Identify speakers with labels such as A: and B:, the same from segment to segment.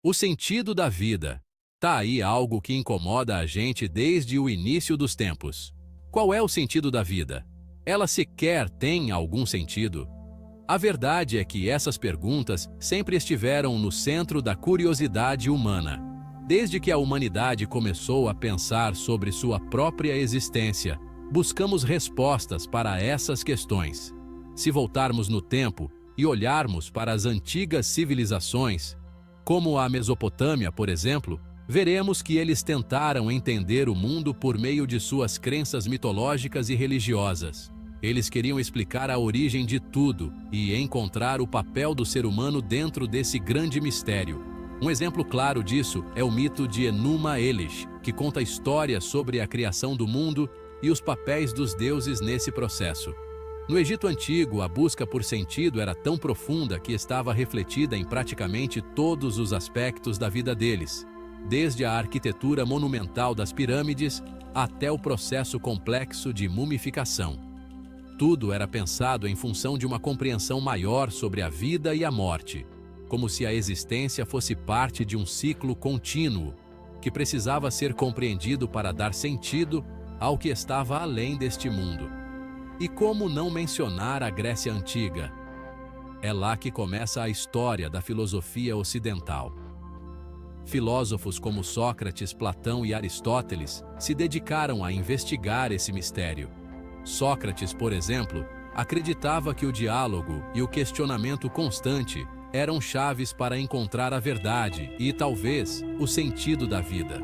A: O sentido da vida. Tá aí algo que incomoda a gente desde o início dos tempos. Qual é o sentido da vida? Ela sequer tem algum sentido? A verdade é que essas perguntas sempre estiveram no centro da curiosidade humana. Desde que a humanidade começou a pensar sobre sua própria existência, buscamos respostas para essas questões. Se voltarmos no tempo e olharmos para as antigas civilizações, como a Mesopotâmia, por exemplo, veremos que eles tentaram entender o mundo por meio de suas crenças mitológicas e religiosas. Eles queriam explicar a origem de tudo e encontrar o papel do ser humano dentro desse grande mistério. Um exemplo claro disso é o mito de Enuma Elish, que conta histórias sobre a criação do mundo e os papéis dos deuses nesse processo. No Egito Antigo, a busca por sentido era tão profunda que estava refletida em praticamente todos os aspectos da vida deles, desde a arquitetura monumental das pirâmides até o processo complexo de mumificação. Tudo era pensado em função de uma compreensão maior sobre a vida e a morte, como se a existência fosse parte de um ciclo contínuo, que precisava ser compreendido para dar sentido ao que estava além deste mundo. E como não mencionar a Grécia Antiga? É lá que começa a história da filosofia ocidental. Filósofos como Sócrates, Platão e Aristóteles se dedicaram a investigar esse mistério. Sócrates, por exemplo, acreditava que o diálogo e o questionamento constante eram chaves para encontrar a verdade e, talvez, o sentido da vida.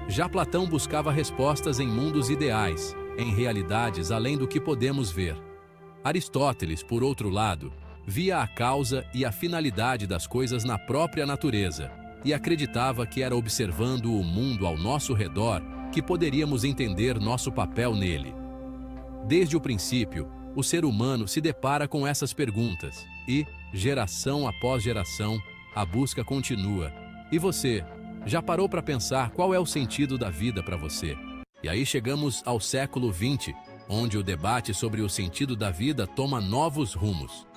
A: Já Platão buscava respostas em mundos ideais, em realidades além do que podemos ver. Aristóteles, por outro lado, via a causa e a finalidade das coisas na própria natureza e acreditava que era observando o mundo ao nosso redor que poderíamos entender nosso papel nele. Desde o princípio, o ser humano se depara com essas perguntas e, geração após geração, a busca continua. E você, já parou para pensar qual é o sentido da vida para você? E aí chegamos ao século XX, onde o debate sobre o sentido da vida toma novos rumos.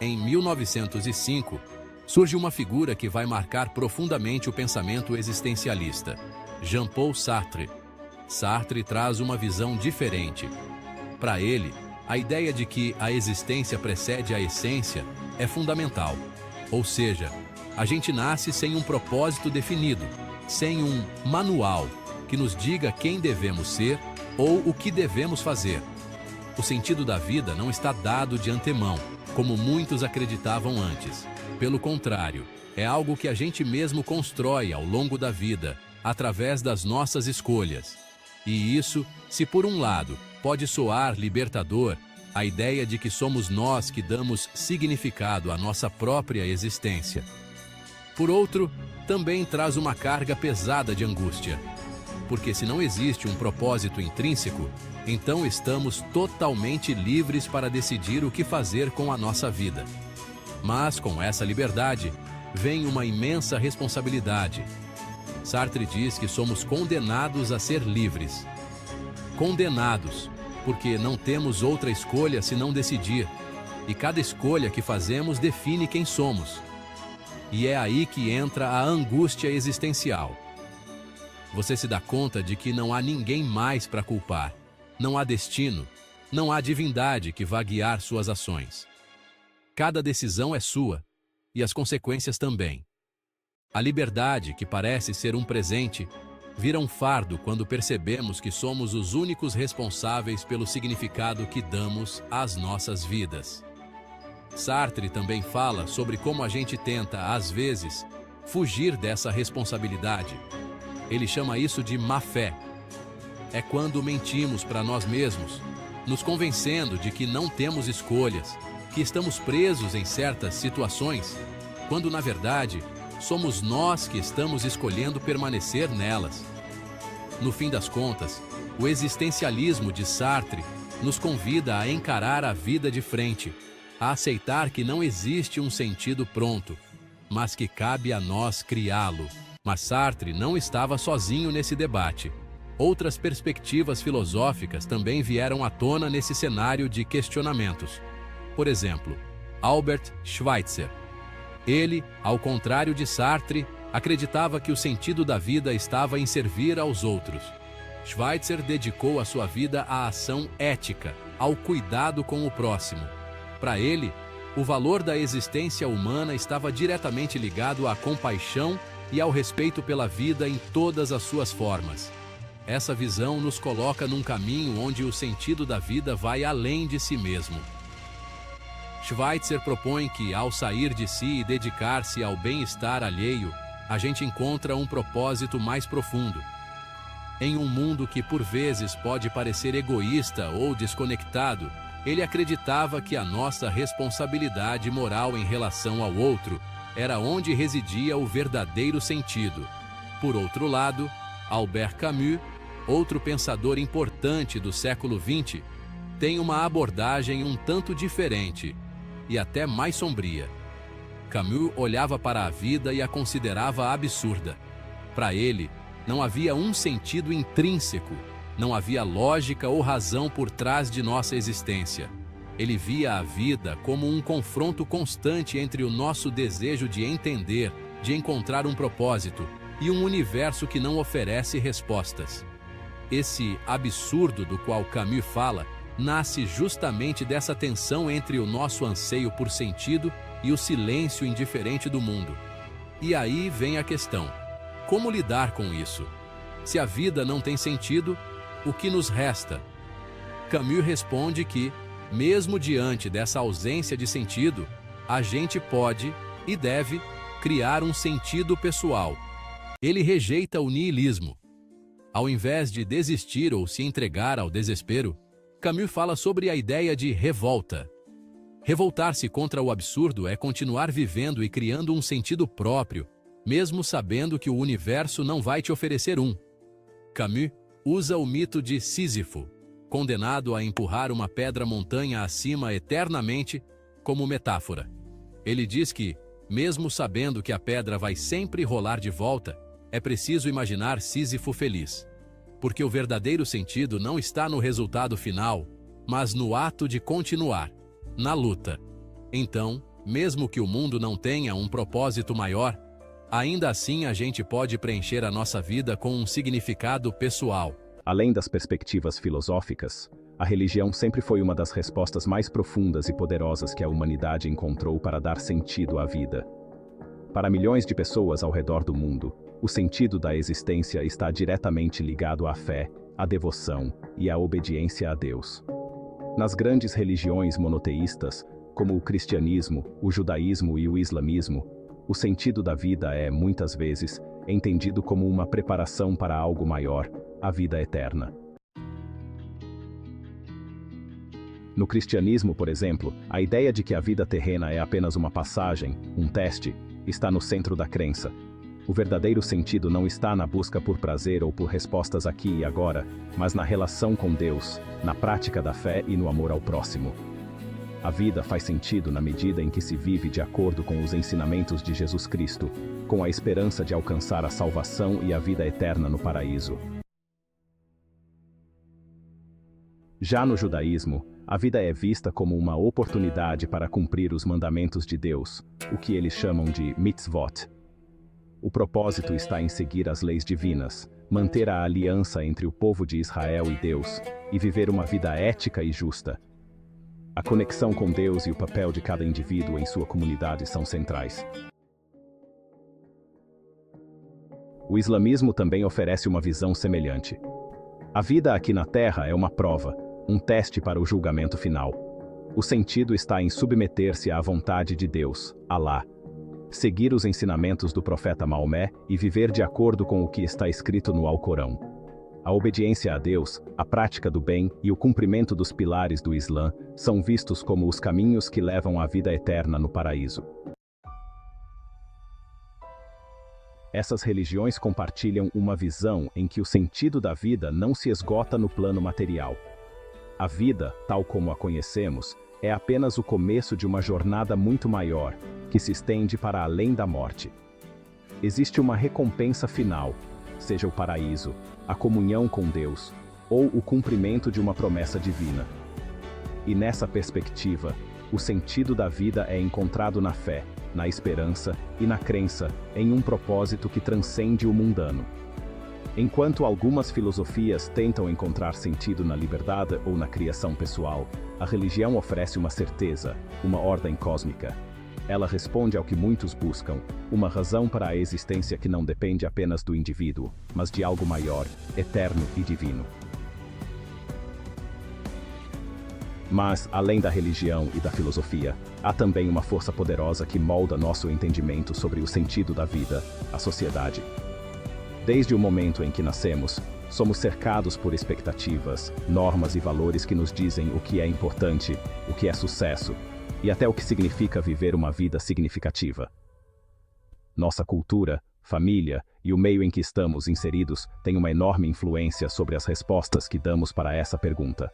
A: Em 1905, surge uma figura que vai marcar profundamente o pensamento existencialista: Jean-Paul Sartre. Sartre traz uma visão diferente. Para ele, a ideia de que a existência precede a essência é fundamental. Ou seja, a gente nasce sem um propósito definido, sem um manual que nos diga quem devemos ser ou o que devemos fazer. O sentido da vida não está dado de antemão, como muitos acreditavam antes. Pelo contrário, é algo que a gente mesmo constrói ao longo da vida, através das nossas escolhas. E isso, se por um lado pode soar libertador, a ideia de que somos nós que damos significado à nossa própria existência. Por outro, também traz uma carga pesada de angústia. Porque se não existe um propósito intrínseco, então estamos totalmente livres para decidir o que fazer com a nossa vida. Mas com essa liberdade, vem uma imensa responsabilidade. Sartre diz que somos condenados a ser livres. Condenados, porque não temos outra escolha senão decidir, e cada escolha que fazemos define quem somos. E é aí que entra a angústia existencial. Você se dá conta de que não há ninguém mais para culpar, não há destino, não há divindade que vá guiar suas ações. Cada decisão é sua, e as consequências também. A liberdade, que parece ser um presente, vira um fardo quando percebemos que somos os únicos responsáveis pelo significado que damos às nossas vidas. Sartre também fala sobre como a gente tenta, às vezes, fugir dessa responsabilidade. Ele chama isso de má-fé. É quando mentimos para nós mesmos, nos convencendo de que não temos escolhas, que estamos presos em certas situações, quando, na verdade, somos nós que estamos escolhendo permanecer nelas. No fim das contas, o existencialismo de Sartre nos convida a encarar a vida de frente, a aceitar que não existe um sentido pronto, mas que cabe a nós criá-lo. Mas Sartre não estava sozinho nesse debate. Outras perspectivas filosóficas também vieram à tona nesse cenário de questionamentos. Por exemplo, Albert Schweitzer. Ele, ao contrário de Sartre, Acreditava que o sentido da vida estava em servir aos outros. Schweitzer dedicou a sua vida à ação ética, ao cuidado com o próximo. Para ele, o valor da existência humana estava diretamente ligado à compaixão e ao respeito pela vida em todas as suas formas. Essa visão nos coloca num caminho onde o sentido da vida vai além de si mesmo. Schweitzer propõe que, ao sair de si e dedicar-se ao bem-estar alheio, a gente encontra um propósito mais profundo. Em um mundo que por vezes pode parecer egoísta ou desconectado, ele acreditava que a nossa responsabilidade moral em relação ao outro era onde residia o verdadeiro sentido. Por outro lado, Albert Camus, outro pensador importante do século XX, tem uma abordagem um tanto diferente e até mais sombria. Camus olhava para a vida e a considerava absurda. Para ele, não havia um sentido intrínseco, não havia lógica ou razão por trás de nossa existência. Ele via a vida como um confronto constante entre o nosso desejo de entender, de encontrar um propósito, e um universo que não oferece respostas. Esse absurdo do qual Camus fala nasce justamente dessa tensão entre o nosso anseio por sentido e o silêncio indiferente do mundo. E aí vem a questão: como lidar com isso? Se a vida não tem sentido, o que nos resta? Camus responde que, mesmo diante dessa ausência de sentido, a gente pode e deve criar um sentido pessoal. Ele rejeita o niilismo. Ao invés de desistir ou se entregar ao desespero, Camus fala sobre a ideia de revolta. Revoltar-se contra o absurdo é continuar vivendo e criando um sentido próprio, mesmo sabendo que o universo não vai te oferecer um. Camus usa o mito de Sísifo, condenado a empurrar uma pedra montanha acima eternamente, como metáfora. Ele diz que, mesmo sabendo que a pedra vai sempre rolar de volta, é preciso imaginar Sísifo feliz. Porque o verdadeiro sentido não está no resultado final, mas no ato de continuar, na luta. Então, mesmo que o mundo não tenha um propósito maior, ainda assim a gente pode preencher a nossa vida com um significado pessoal.
B: Além das perspectivas filosóficas, a religião sempre foi uma das respostas mais profundas e poderosas que a humanidade encontrou para dar sentido à vida. Para milhões de pessoas ao redor do mundo, o sentido da existência está diretamente ligado à fé, à devoção e à obediência a Deus. Nas grandes religiões monoteístas, como o cristianismo, o judaísmo e o islamismo, o sentido da vida é, muitas vezes, entendido como uma preparação para algo maior, a vida eterna. No cristianismo, por exemplo, a ideia de que a vida terrena é apenas uma passagem, um teste, está no centro da crença. O verdadeiro sentido não está na busca por prazer ou por respostas aqui e agora, mas na relação com Deus, na prática da fé e no amor ao próximo. A vida faz sentido na medida em que se vive de acordo com os ensinamentos de Jesus Cristo, com a esperança de alcançar a salvação e a vida eterna no paraíso. Já no judaísmo, a vida é vista como uma oportunidade para cumprir os mandamentos de Deus, o que eles chamam de mitzvot. O propósito está em seguir as leis divinas, manter a aliança entre o povo de Israel e Deus, e viver uma vida ética e justa. A conexão com Deus e o papel de cada indivíduo em sua comunidade são centrais. O islamismo também oferece uma visão semelhante. A vida aqui na Terra é uma prova, um teste para o julgamento final. O sentido está em submeter-se à vontade de Deus, Alá, seguir os ensinamentos do profeta Maomé e viver de acordo com o que está escrito no Alcorão. A obediência a Deus, a prática do bem e o cumprimento dos pilares do Islã são vistos como os caminhos que levam à vida eterna no paraíso. Essas religiões compartilham uma visão em que o sentido da vida não se esgota no plano material. A vida, tal como a conhecemos, é apenas o começo de uma jornada muito maior, que se estende para além da morte. Existe uma recompensa final, seja o paraíso, a comunhão com Deus, ou o cumprimento de uma promessa divina. E nessa perspectiva, o sentido da vida é encontrado na fé, na esperança e na crença em um propósito que transcende o mundano. Enquanto algumas filosofias tentam encontrar sentido na liberdade ou na criação pessoal, a religião oferece uma certeza, uma ordem cósmica. Ela responde ao que muitos buscam, uma razão para a existência que não depende apenas do indivíduo, mas de algo maior, eterno e divino. Mas, além da religião e da filosofia, há também uma força poderosa que molda nosso entendimento sobre o sentido da vida, a sociedade. Desde o momento em que nascemos, somos cercados por expectativas, normas e valores que nos dizem o que é importante, o que é sucesso, e até o que significa viver uma vida significativa. Nossa cultura, família e o meio em que estamos inseridos têm uma enorme influência sobre as respostas que damos para essa pergunta.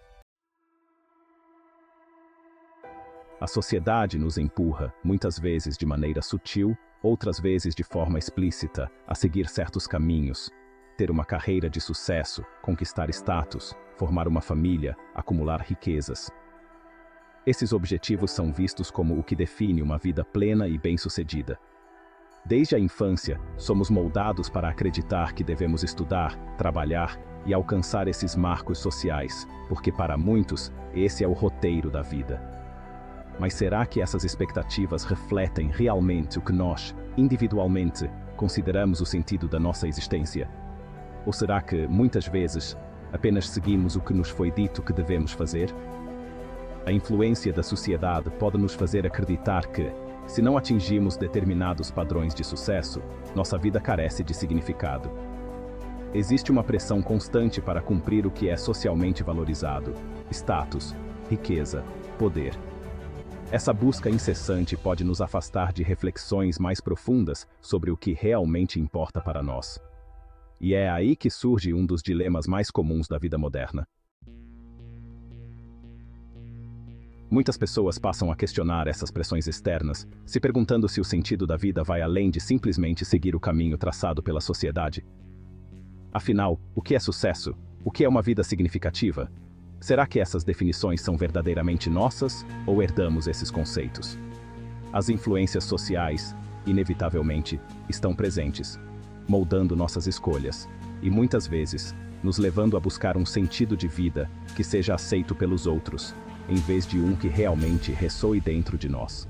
B: A sociedade nos empurra, muitas vezes de maneira sutil, outras vezes de forma explícita, a seguir certos caminhos, ter uma carreira de sucesso, conquistar status, formar uma família, acumular riquezas. Esses objetivos são vistos como o que define uma vida plena e bem-sucedida. Desde a infância, somos moldados para acreditar que devemos estudar, trabalhar e alcançar esses marcos sociais, porque para muitos, esse é o roteiro da vida. Mas será que essas expectativas refletem realmente o que nós, individualmente, consideramos o sentido da nossa existência? Ou será que, muitas vezes, apenas seguimos o que nos foi dito que devemos fazer? A influência da sociedade pode nos fazer acreditar que, se não atingimos determinados padrões de sucesso, nossa vida carece de significado. Existe uma pressão constante para cumprir o que é socialmente valorizado: status, riqueza, poder. Essa busca incessante pode nos afastar de reflexões mais profundas sobre o que realmente importa para nós. E é aí que surge um dos dilemas mais comuns da vida moderna. Muitas pessoas passam a questionar essas pressões externas, se perguntando se o sentido da vida vai além de simplesmente seguir o caminho traçado pela sociedade. Afinal, o que é sucesso? O que é uma vida significativa? Será que essas definições são verdadeiramente nossas ou herdamos esses conceitos? As influências sociais, inevitavelmente, estão presentes, moldando nossas escolhas e, muitas vezes, nos levando a buscar um sentido de vida que seja aceito pelos outros, em vez de um que realmente ressoe dentro de nós.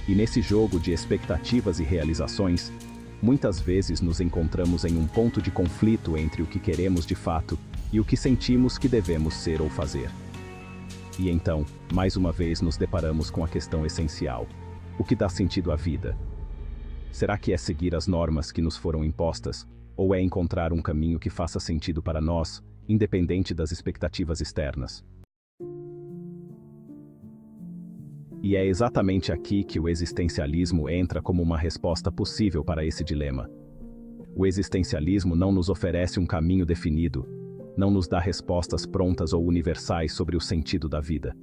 B: E nesse jogo de expectativas e realizações, muitas vezes nos encontramos em um ponto de conflito entre o que queremos de fato e o que sentimos que devemos ser ou fazer. E então, mais uma vez nos deparamos com a questão essencial: o que dá sentido à vida? Será que é seguir as normas que nos foram impostas, ou é encontrar um caminho que faça sentido para nós, independente das expectativas externas? E é exatamente aqui que o existencialismo entra como uma resposta possível para esse dilema. O existencialismo não nos oferece um caminho definido, não nos dá respostas prontas ou universais sobre o sentido da vida.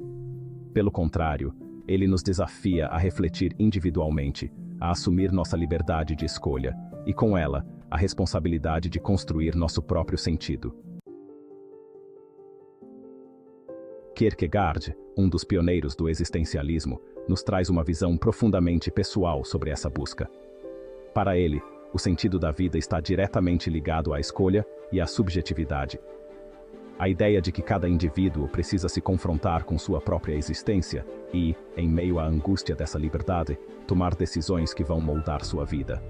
B: Pelo contrário, ele nos desafia a refletir individualmente, a assumir nossa liberdade de escolha, e com ela, a responsabilidade de construir nosso próprio sentido. Kierkegaard, um dos pioneiros do existencialismo, nos traz uma visão profundamente pessoal sobre essa busca. Para ele, o sentido da vida está diretamente ligado à escolha e à subjetividade. A ideia de que cada indivíduo precisa se confrontar com sua própria existência e, em meio à angústia dessa liberdade, tomar decisões que vão moldar sua vida.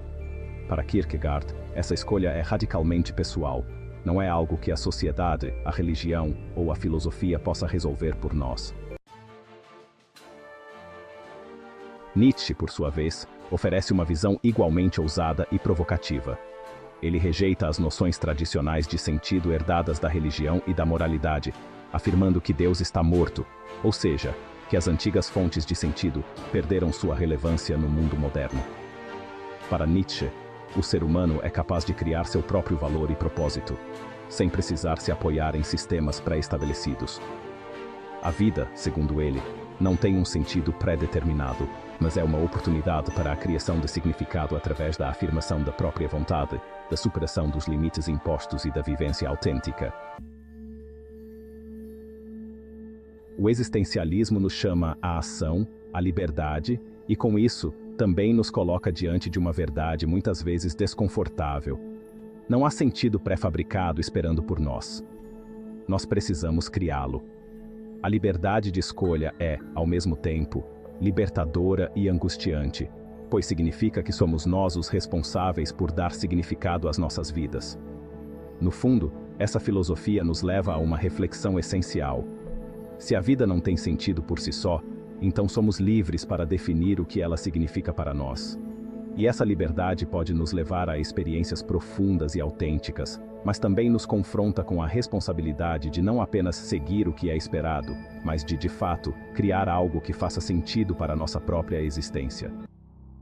B: Para Kierkegaard, essa escolha é radicalmente pessoal. Não é algo que a sociedade, a religião ou a filosofia possa resolver por nós. Nietzsche, por sua vez, oferece uma visão igualmente ousada e provocativa. Ele rejeita as noções tradicionais de sentido herdadas da religião e da moralidade, afirmando que Deus está morto, ou seja, que as antigas fontes de sentido perderam sua relevância no mundo moderno. Para Nietzsche, o ser humano é capaz de criar seu próprio valor e propósito, sem precisar se apoiar em sistemas pré-estabelecidos. A vida, segundo ele, não tem um sentido pré-determinado, mas é uma oportunidade para a criação de significado através da afirmação da própria vontade, da superação dos limites impostos e da vivência autêntica. O existencialismo nos chama à ação, à liberdade e, com isso, também nos coloca diante de uma verdade muitas vezes desconfortável. Não há sentido pré-fabricado esperando por nós. Nós precisamos criá-lo. A liberdade de escolha é, ao mesmo tempo, libertadora e angustiante, pois significa que somos nós os responsáveis por dar significado às nossas vidas. No fundo, essa filosofia nos leva a uma reflexão essencial. Se a vida não tem sentido por si só, então somos livres para definir o que ela significa para nós. E essa liberdade pode nos levar a experiências profundas e autênticas, mas também nos confronta com a responsabilidade de não apenas seguir o que é esperado, mas de fato, criar algo que faça sentido para a nossa própria existência.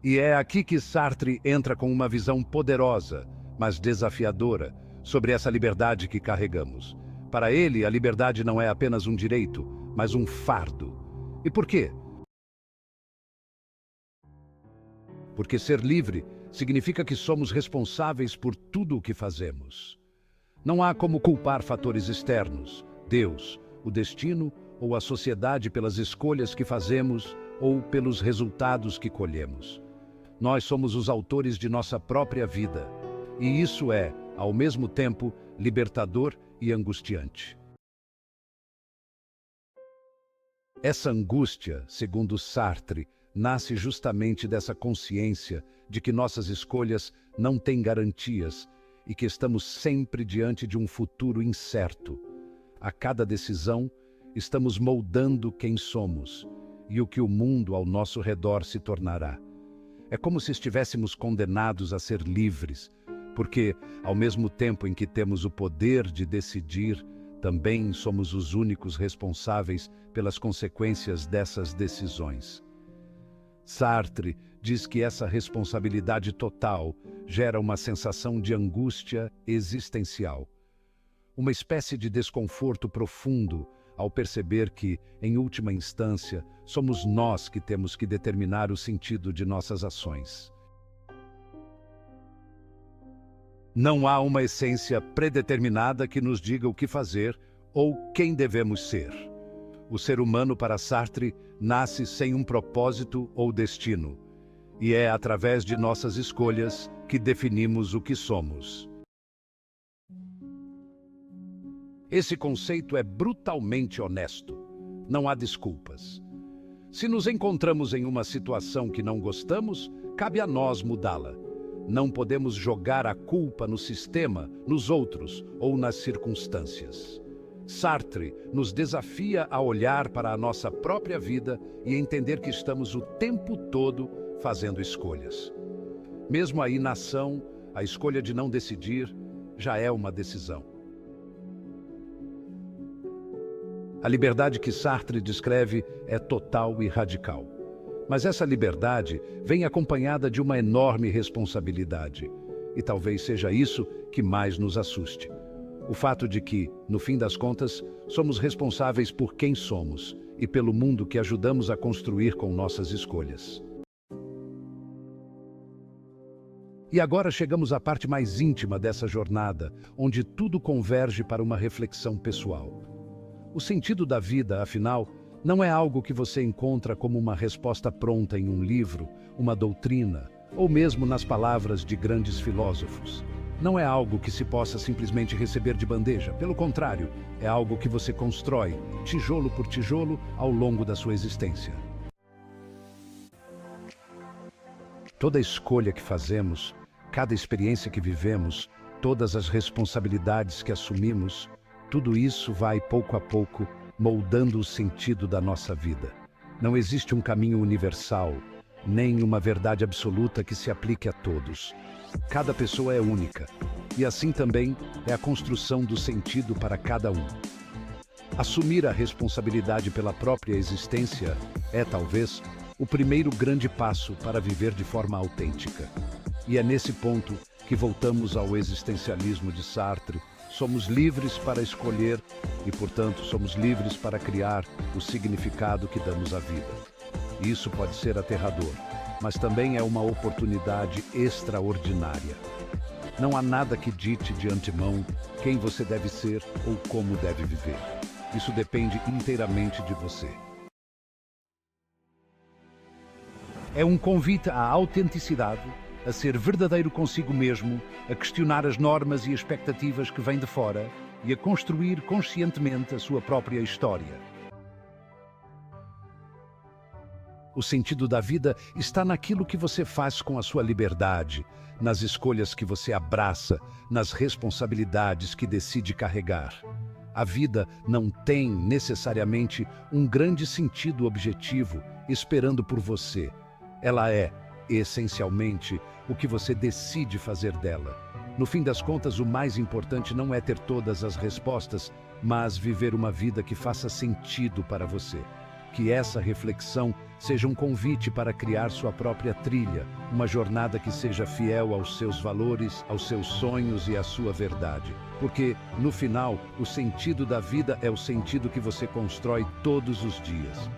C: E é aqui que Sartre entra com uma visão poderosa, mas desafiadora, sobre essa liberdade que carregamos. Para ele, a liberdade não é apenas um direito, mas um fardo. E por quê? Porque ser livre significa que somos responsáveis por tudo o que fazemos. Não há como culpar fatores externos, Deus, o destino ou a sociedade pelas escolhas que fazemos ou pelos resultados que colhemos. Nós somos os autores de nossa própria vida, e isso é, ao mesmo tempo, libertador e angustiante. Essa angústia, segundo Sartre, nasce justamente dessa consciência de que nossas escolhas não têm garantias e que estamos sempre diante de um futuro incerto. A cada decisão, estamos moldando quem somos e o que o mundo ao nosso redor se tornará. É como se estivéssemos condenados a ser livres, porque, ao mesmo tempo em que temos o poder de decidir, também somos os únicos responsáveis pelas consequências dessas decisões. Sartre diz que essa responsabilidade total gera uma sensação de angústia existencial, uma espécie de desconforto profundo ao perceber que, em última instância, somos nós que temos que determinar o sentido de nossas ações. Não há uma essência predeterminada que nos diga o que fazer ou quem devemos ser. O ser humano, para Sartre, nasce sem um propósito ou destino, e é através de nossas escolhas que definimos o que somos. Esse conceito é brutalmente honesto. Não há desculpas. Se nos encontramos em uma situação que não gostamos, cabe a nós mudá-la. Não podemos jogar a culpa no sistema, nos outros ou nas circunstâncias. Sartre nos desafia a olhar para a nossa própria vida e entender que estamos o tempo todo fazendo escolhas. Mesmo a inação, a escolha de não decidir, já é uma decisão. A liberdade que Sartre descreve é total e radical. Mas essa liberdade vem acompanhada de uma enorme responsabilidade. E talvez seja isso que mais nos assuste. O fato de que, no fim das contas, somos responsáveis por quem somos e pelo mundo que ajudamos a construir com nossas escolhas. E agora chegamos à parte mais íntima dessa jornada, onde tudo converge para uma reflexão pessoal. O sentido da vida, afinal, não é algo que você encontra como uma resposta pronta em um livro, uma doutrina, ou mesmo nas palavras de grandes filósofos. Não é algo que se possa simplesmente receber de bandeja. Pelo contrário, é algo que você constrói, tijolo por tijolo, ao longo da sua existência. Toda escolha que fazemos, cada experiência que vivemos, todas as responsabilidades que assumimos, tudo isso vai, pouco a pouco, moldando o sentido da nossa vida. Não existe um caminho universal, nem uma verdade absoluta que se aplique a todos. Cada pessoa é única, e assim também é a construção do sentido para cada um. Assumir a responsabilidade pela própria existência é, talvez, o primeiro grande passo para viver de forma autêntica. E é nesse ponto que voltamos ao existencialismo de Sartre. Somos livres para escolher e, portanto, somos livres para criar o significado que damos à vida. Isso pode ser aterrador, mas também é uma oportunidade extraordinária. Não há nada que dite de antemão quem você deve ser ou como deve viver. Isso depende inteiramente de você. É um convite à autenticidade, a ser verdadeiro consigo mesmo, a questionar as normas e expectativas que vêm de fora e a construir conscientemente a sua própria história. O sentido da vida está naquilo que você faz com a sua liberdade, nas escolhas que você abraça, nas responsabilidades que decide carregar. A vida não tem necessariamente um grande sentido objetivo esperando por você. Ela é, essencialmente, o que você decide fazer dela. No fim das contas, o mais importante não é ter todas as respostas, mas viver uma vida que faça sentido para você. Que essa reflexão seja um convite para criar sua própria trilha, uma jornada que seja fiel aos seus valores, aos seus sonhos e à sua verdade. Porque, no final, o sentido da vida é o sentido que você constrói todos os dias.